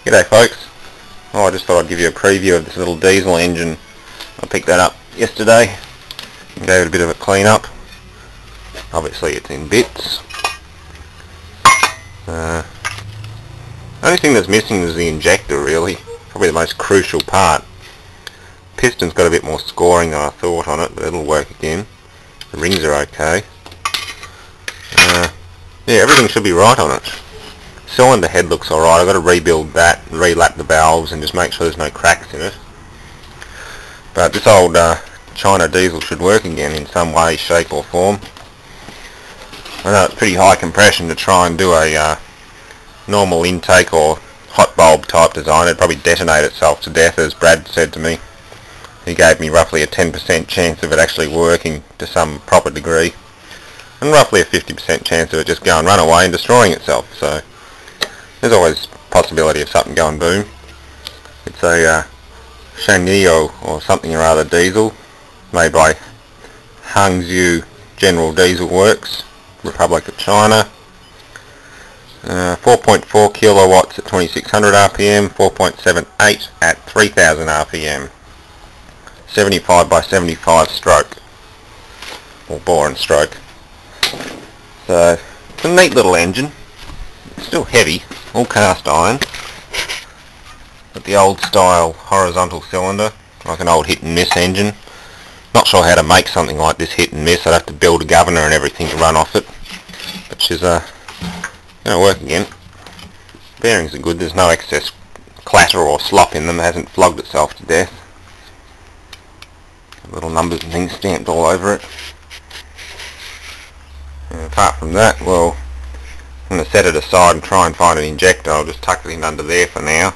G'day folks. I just thought I'd give you a preview of this little diesel engine. I picked that up yesterday and gave it a bit of a clean up. Obviously it's in bits. Only thing that's missing is the injector, really. Probably the most crucial part. Piston's got a bit more scoring than I thought on it, but it'll work again. The rings are okay. Yeah, everything should be right on it. Cylinder head looks alright. I've got to rebuild that, relap the valves and just make sure there's no cracks in it. But this old China diesel should work again in some way, shape or form. I know it's pretty high compression to try and do a normal intake or hot bulb type design. It'd probably detonate itself to death, as Brad said to me. He gave me roughly a 10% chance of it actually working to some proper degree, and roughly a 50% chance of it just going run away and destroying itself. So there's always a possibility of something going boom. It's a Shuangniao or something or other diesel, made by Hangzaou General Diesel Works, Republic of China. 4.4 kilowatts at 2600 RPM, 4.78 at 3000 RPM. 75 by 75 stroke, or bore and stroke. So it's a neat little engine. It's still heavy, all cast iron, but the old style horizontal cylinder, like an old hit and miss engine. Not sure how to make something like this hit and miss. I'd have to build a governor and everything to run off it, but she's going to work again. Bearings are good. There's no excess clatter or slop in them. It hasn't flogged itself to death. Little numbers and things stamped all over it. And apart from that, well, I'm going to set it aside and try and find an injector. I'll just tuck it in under there for now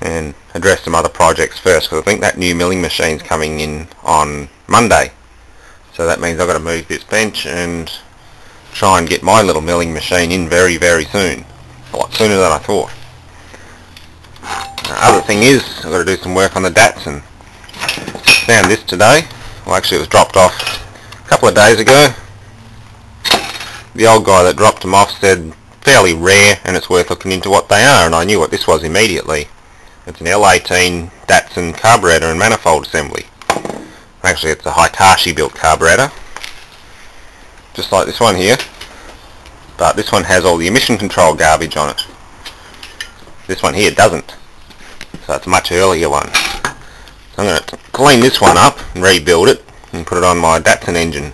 and address some other projects first, because I think that new milling machine's coming in on Monday. So that means I've got to move this bench and try and get my little milling machine in very, very soon. A lot sooner than I thought. The other thing is, I've got to do some work on the Datsun. Found this today. Well, actually it was dropped off a couple of days ago. The old guy that dropped them off said fairly rare and it's worth looking into what they are, and I knew what this was immediately. It's an L18 Datsun carburetor and manifold assembly. Actually it's a Hitachi built carburetor, just like this one here, but this one has all the emission control garbage on it. This one here doesn't, so it's a much earlier one. So I'm going to clean this one up and rebuild it and put it on my Datsun engine.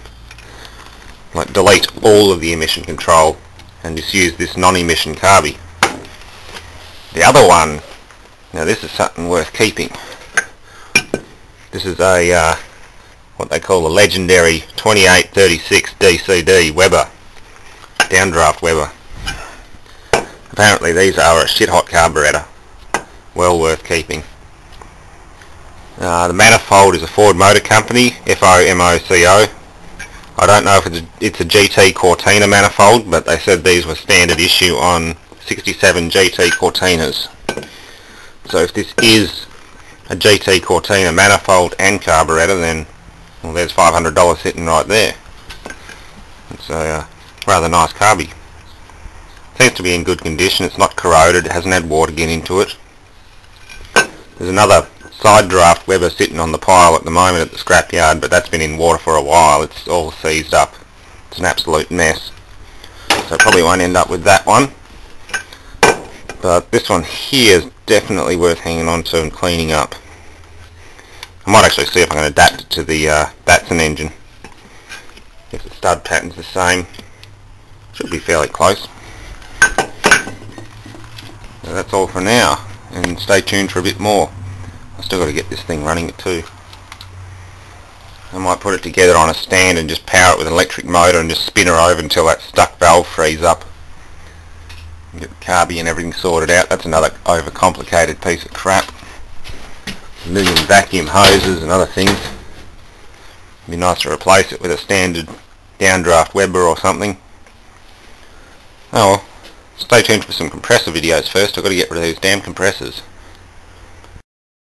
Like delete all of the emission control and just use this non-emission carby. The other one, now this is something worth keeping. This is a what they call a legendary 2836 DCD Weber, downdraft Weber. Apparently these are a shit hot carburetor, well worth keeping. The manifold is a Ford Motor Company, FOMOCO. I don't know if it's a GT Cortina manifold, but they said these were standard issue on 67 GT Cortinas. So if this is a GT Cortina manifold and carburetor, then well, there's $500 sitting right there. It's a rather nice carby. Seems to be in good condition. It's not corroded. It hasn't had water get into it. There's another side draft Weber sitting on the pile at the moment at the scrapyard, but that's been in water for a while. It's all seized up. It's an absolute mess. So I probably won't end up with that one. But this one here is definitely worth hanging on to and cleaning up. I might actually see if I can adapt it to the Datsun engine. If the stud pattern's the same, should be fairly close. So that's all for now, and stay tuned for a bit more. I've still got to get this thing running too. I might put it together on a stand and just power it with an electric motor and just spin her over until that stuck valve frees up. And get the carby and everything sorted out. That's another overcomplicated piece of crap. A million vacuum hoses and other things. It'd be nice to replace it with a standard downdraft Weber or something. Oh well, stay tuned for some compressor videos first. I've got to get rid of these damn compressors.